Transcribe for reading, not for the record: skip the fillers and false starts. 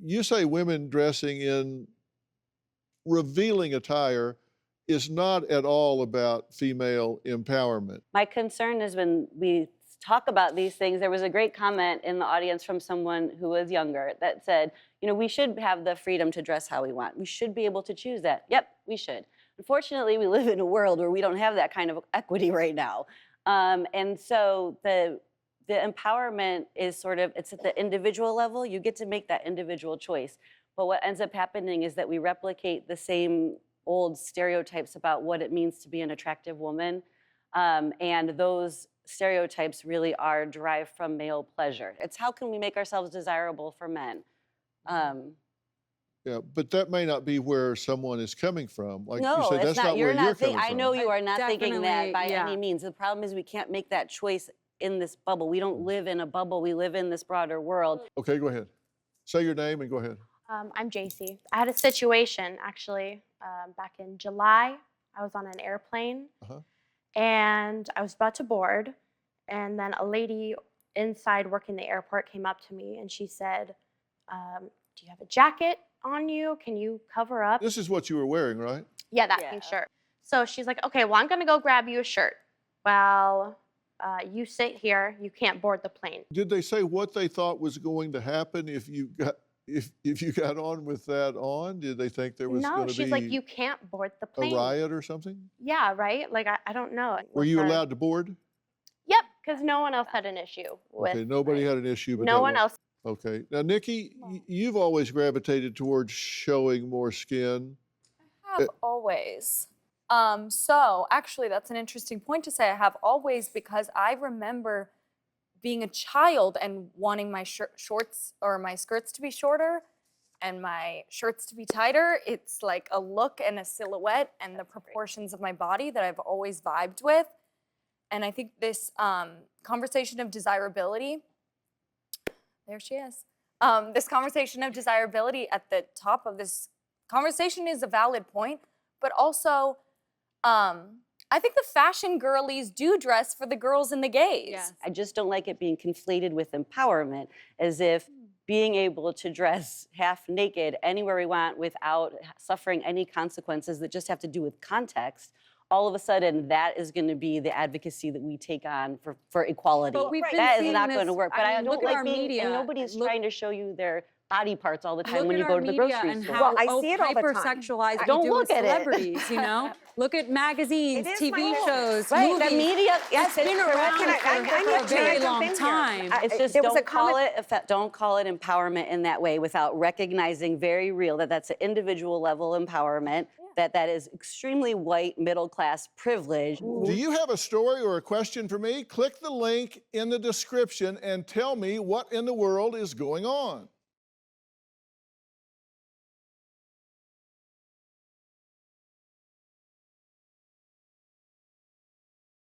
you say women dressing in revealing attire is not at all about female empowerment. My concern is when we talk about these things, there was a great comment in the audience from someone who was younger that said, you know, we should have the freedom to dress how we want. We should be able to choose that. Yep, we should. Unfortunately, we live in a world where we don't have that kind of equity right now. And so the empowerment is sort of, it's at the individual level. You get to make that individual choice. But what ends up happening is that we replicate the same old stereotypes about what it means to be an attractive woman. And those stereotypes really are derived from male pleasure. It's how can we make ourselves desirable for men? Yeah, but that may not be where someone is coming from. Like no, you say, that's not where you're coming I know from. you are not thinking that by any means. The problem is we can't make that choice in this bubble. We don't live in a bubble. We live in this broader world. Okay, go ahead. Say your name and go ahead. I'm JC. I had a situation, actually, back in July. I was on an airplane, and I was about to board, and then a lady inside working the airport came up to me, and she said, do you have a jacket on you? Can you cover up? This is what you were wearing, right? Yeah, that pink shirt. So she's like, okay, well, I'm going to go grab you a shirt. Well, you sit here. You can't board the plane. Did they say what they thought was going to happen if you got if you got on with that on? Did they think there was going to be... No, she's like, you can't board the plane. A riot or something? Yeah, right? Like, I don't know. Were you allowed to board? Yep, because no one else had an issue with... Okay, nobody had an issue. But no one else. Okay. Now, Nikki, you've always gravitated towards showing more skin. I have always. So, actually, that's an interesting point to say. I have always, because I remember being a child and wanting my shorts or my skirts to be shorter and my shirts to be tighter. It's like a look and a silhouette and the proportions of my body that I've always vibed with. And I think this conversation of desirability, there she is. This conversation of desirability at the top of this conversation is a valid point, but also I think the fashion girlies do dress for the girls and the gays. Yes. I just don't like it being conflated with empowerment, as if being able to dress half naked anywhere we want without suffering any consequences that just have to do with context, all of a sudden that is going to be the advocacy that we take on for equality. But that is not going to work. But I don't like being, media, and nobody's trying to show you their body parts all the time when you go to the grocery store. Well, I see it all the time. Hypersexualized Don't look at celebrities, you know? Look at magazines, TV shows, right, movies. the media, yes, it's been around for a very long thing time. It's just don't call it empowerment in that way without recognizing very real that that's an individual level empowerment, that is extremely white, middle-class privilege. Do you have a story or a question for me? Click the link in the description and tell me what in the world is going on.